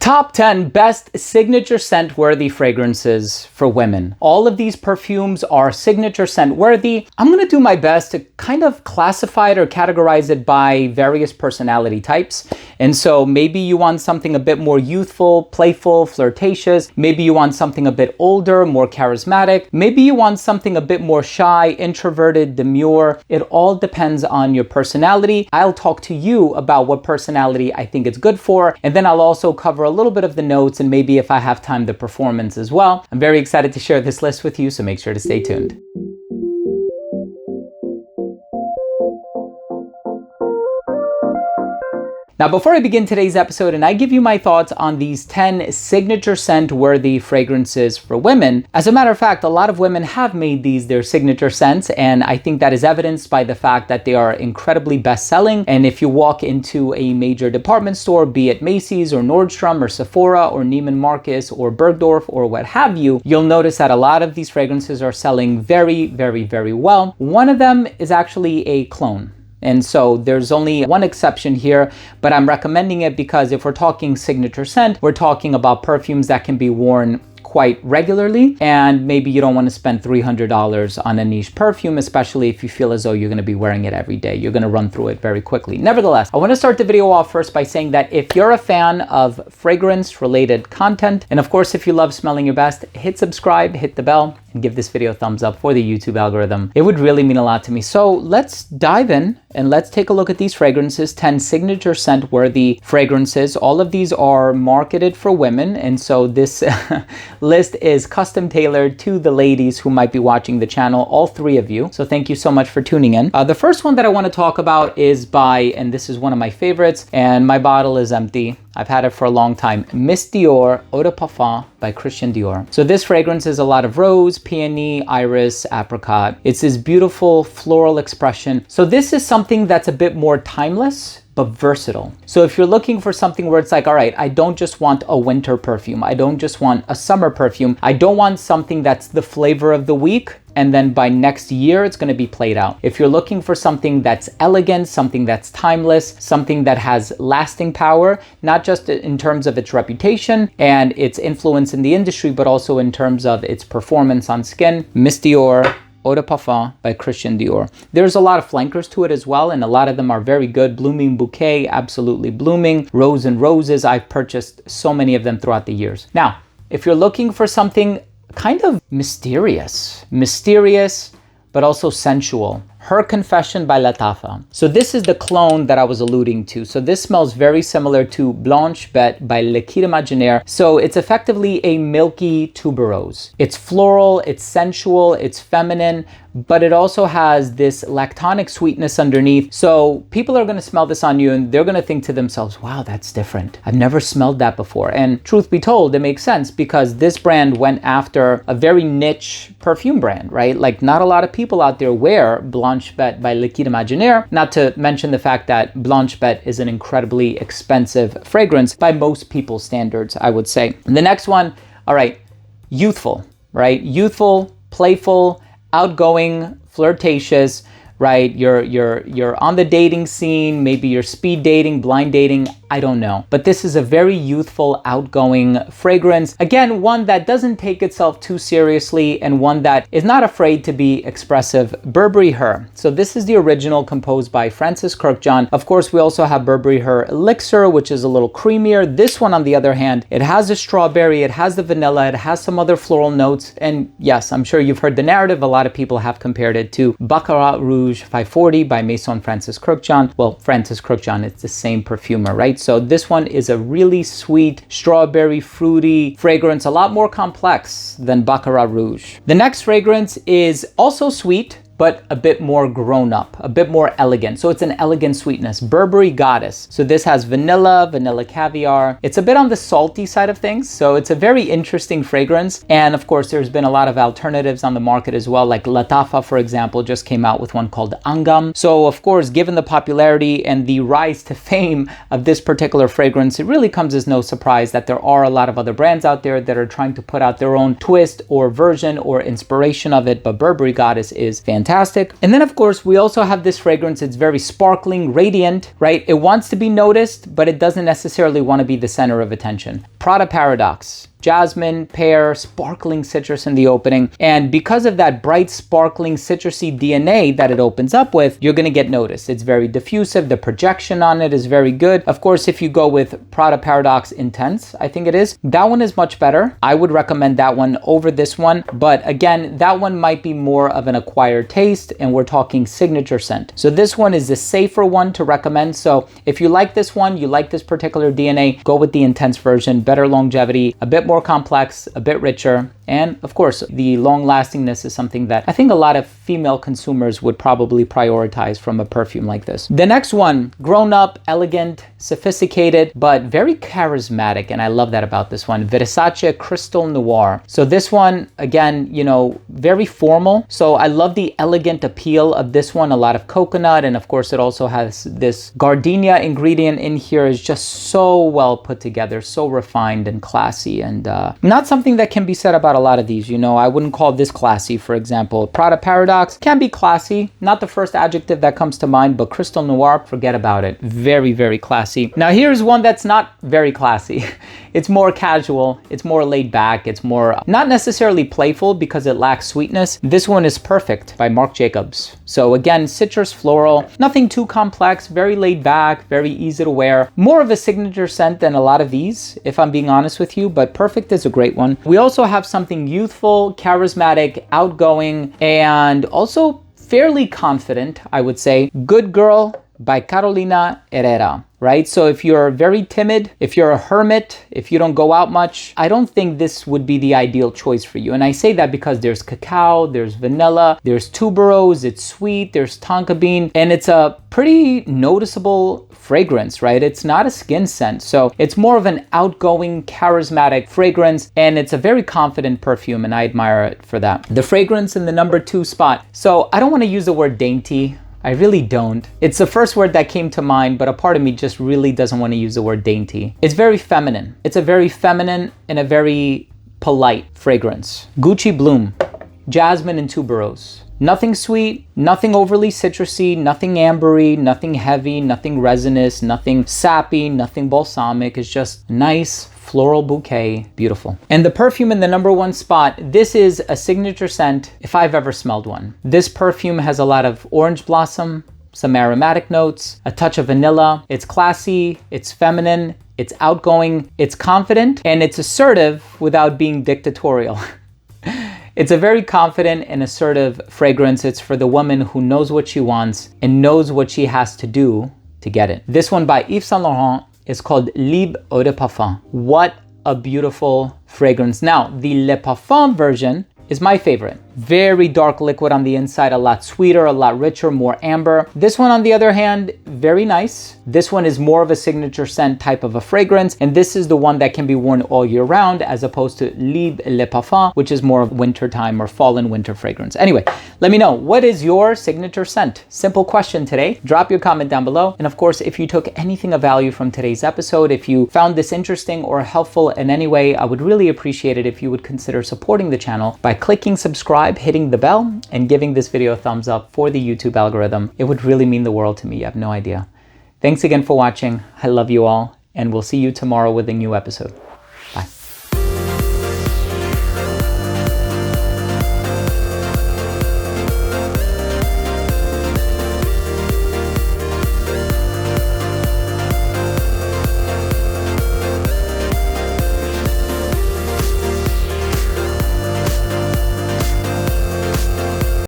Top 10 best signature scent worthy fragrances for women. All of these perfumes are signature scent worthy. I'm gonna do my best to kind of classify it or categorize it by various personality types. And so maybe you want something a bit more youthful, playful, flirtatious. Maybe you want something a bit older, more charismatic. Maybe you want something a bit more shy, introverted, demure. It all depends on your personality. I'll talk to you about what personality I think it's good for, and then I'll also cover a little bit of the notes and maybe if I have time, the performance as well. I'm very excited to share this list with you, so make sure to stay tuned. Now, before I begin today's episode and I give you my thoughts on these 10 signature scent worthy fragrances for women, as a matter of fact, a lot of women have made these their signature scents, and I think that is evidenced by the fact that they are incredibly best-selling. And if you walk into a major department store, be it Macy's or Nordstrom or Sephora or Neiman Marcus or Bergdorf or what have you, you'll notice that a lot of these fragrances are selling very, very, very well. One of them is actually a clone. And so there's only one exception here, but I'm recommending it because if we're talking signature scent, we're talking about perfumes that can be worn quite regularly, and maybe you don't want to spend $300 on a niche perfume, especially if you feel as though you're going to be wearing it every day. You're going to run through it very quickly. Nevertheless, I want to start the video off first by saying that if you're a fan of fragrance related content, and of course if you love smelling your best, hit subscribe, hit the bell, and give this video a thumbs up for the YouTube algorithm. It would really mean a lot to me. So let's dive in and let's take a look at these fragrances, 10 signature scent worthy fragrances. All of these are marketed for women, and so this list is custom tailored to the ladies who might be watching the channel, all three of you. So thank you so much for tuning in. The first one that I want to talk about is by, and this is one of my favorites, and my bottle is empty. I've had it for a long time. Miss Dior Eau de Parfum by Christian Dior. So this fragrance is a lot of rose, peony, iris, apricot. It's this beautiful floral expression. So this is something that's a bit more timeless, but versatile. So if you're looking for something where it's like, all right, I don't just want a winter perfume. I don't just want a summer perfume. I don't want something that's the flavor of the week, and then by next year, it's going to be played out. If you're looking for something that's elegant, something that's timeless, something that has lasting power, not just in terms of its reputation and its influence in the industry, but also in terms of its performance on skin, Miss Dior Eau de Parfum by Christian Dior. There's a lot of flankers to it as well, and a lot of them are very good. Blooming Bouquet, absolutely blooming. Rose and Roses, I've purchased so many of them throughout the years. Now, if you're looking for something kind of mysterious, but also sensual, Her Confession by Lattafa. So this is the clone that I was alluding to. So this smells very similar to Blanche Bête by Liquide Imaginaire. So it's effectively a milky tuberose. It's floral, it's sensual, it's feminine, but it also has this lactonic sweetness underneath. So people are gonna smell this on you and they're gonna think to themselves, wow, that's different. I've never smelled that before. And truth be told, it makes sense because this brand went after a very niche perfume brand, right? Like not a lot of people out there wear Blanche Bête by Liquide Imaginaire, not to mention the fact that Blanche Bête is an incredibly expensive fragrance by most people's standards, I would say. And the next one, all right, youthful, right? Youthful, playful, outgoing, flirtatious, right? You're on the dating scene, maybe you're speed dating, blind dating, I don't know. But this is a very youthful, outgoing fragrance. Again, one that doesn't take itself too seriously and one that is not afraid to be expressive. Burberry Her. So this is the original composed by Francis Kirkjohn. Of course, we also have Burberry Her Elixir, which is a little creamier. This one, on the other hand, it has the strawberry, it has the vanilla, it has some other floral notes. And yes, I'm sure you've heard the narrative. A lot of people have compared it to Baccarat Rouge 540 by Maison Francis Kirkjohn. Well, Francis Kirkjohn, it's the same perfumer, right? So this one is a really sweet, strawberry, fruity fragrance, a lot more complex than Baccarat Rouge. The next fragrance is also sweet, but a bit more grown up, a bit more elegant. So it's an elegant sweetness. Burberry Goddess. So this has vanilla caviar. It's a bit on the salty side of things. So it's a very interesting fragrance. And of course, there's been a lot of alternatives on the market as well. Like Lattafa, for example, just came out with one called Angam. So of course, given the popularity and the rise to fame of this particular fragrance, it really comes as no surprise that there are a lot of other brands out there that are trying to put out their own twist or version or inspiration of it. But Burberry Goddess is fantastic. fantastic. And then of course, we also have this fragrance. It's very sparkling, radiant, right? It wants to be noticed, but it doesn't necessarily want to be the center of attention. Prada Paradox. Jasmine, pear, sparkling citrus in the opening. And because of that bright, sparkling, citrusy DNA that it opens up with, you're going to get noticed. It's very diffusive. The projection on it is very good. Of course, if you go with Prada Paradox Intense, I think it is, that one is much better. I would recommend that one over this one. But again, that one might be more of an acquired taste, and we're talking signature scent. So this one is the safer one to recommend. So if you like this one, you like this particular DNA, go with the Intense version. Better longevity, a bit more complex, a bit richer, and of course, the long lastingness is something that I think a lot of female consumers would probably prioritize from a perfume like this. The next one, grown up, elegant, sophisticated, but very charismatic, and I love that about this one, Versace Crystal Noir. So this one, again, you know, very formal. So I love the elegant appeal of this one, a lot of coconut, and of course it also has this gardenia ingredient in here. Is just so well put together, so refined and classy, and not something that can be said about a lot of these. You know, I wouldn't call this classy, for example. Prada Paradox can be classy, not the first adjective that comes to mind, but Crystal Noir, forget about it. Very, very classy. Now here's one that's not very classy. It's more casual, it's more laid back, it's more not necessarily playful because it lacks sweetness. This one is Perfect by Marc Jacobs. So again, citrus floral, nothing too complex, very laid back, very easy to wear. More of a signature scent than a lot of these, if I'm being honest with you, but Perfect is a great one. We also have something youthful, charismatic, outgoing, and also fairly confident, I would say. Good Girl by Carolina Herrera. Right? So if you're very timid, if you're a hermit, if you don't go out much, I don't think this would be the ideal choice for you. And I say that because there's cacao, there's vanilla, there's tuberose, it's sweet, there's tonka bean, and it's a pretty noticeable fragrance, right? It's not a skin scent. So it's more of an outgoing, charismatic fragrance, and it's a very confident perfume, and I admire it for that. The fragrance in the number 2 spot. So I don't want to use the word dainty. I really don't. It's the first word that came to mind, but a part of me just really doesn't want to use the word dainty. It's very feminine. It's a very feminine and a very polite fragrance. Gucci Bloom, jasmine and tuberose. Nothing sweet, nothing overly citrusy, nothing ambery, nothing heavy, nothing resinous, nothing sappy, nothing balsamic. It's just nice floral bouquet, beautiful. And the perfume in the number 1 spot, this is a signature scent if I've ever smelled one. This perfume has a lot of orange blossom, some aromatic notes, a touch of vanilla. It's classy, it's feminine, it's outgoing, it's confident, and it's assertive without being dictatorial. It's a very confident and assertive fragrance. It's for the woman who knows what she wants and knows what she has to do to get it. This one by Yves Saint Laurent is called Libre Eau de Parfum. What a beautiful fragrance. Now, the Le Parfum version is my favorite. Very dark liquid on the inside, a lot sweeter, a lot richer, more amber. This one, on the other hand, very nice. This one is more of a signature scent type of a fragrance, and this is the one that can be worn all year round, as opposed to Libre Le Parfum, which is more of wintertime or fall and winter fragrance. Anyway, let me know, what is your signature scent? Simple question today. Drop your comment down below. And of course, if you took anything of value from today's episode, if you found this interesting or helpful in any way, I would really appreciate it if you would consider supporting the channel by clicking subscribe, hitting the bell, and giving this video a thumbs up for the YouTube algorithm. It would really mean the world to me. You have no idea. Thanks again for watching. I love you all, and we'll see you tomorrow with a new episode.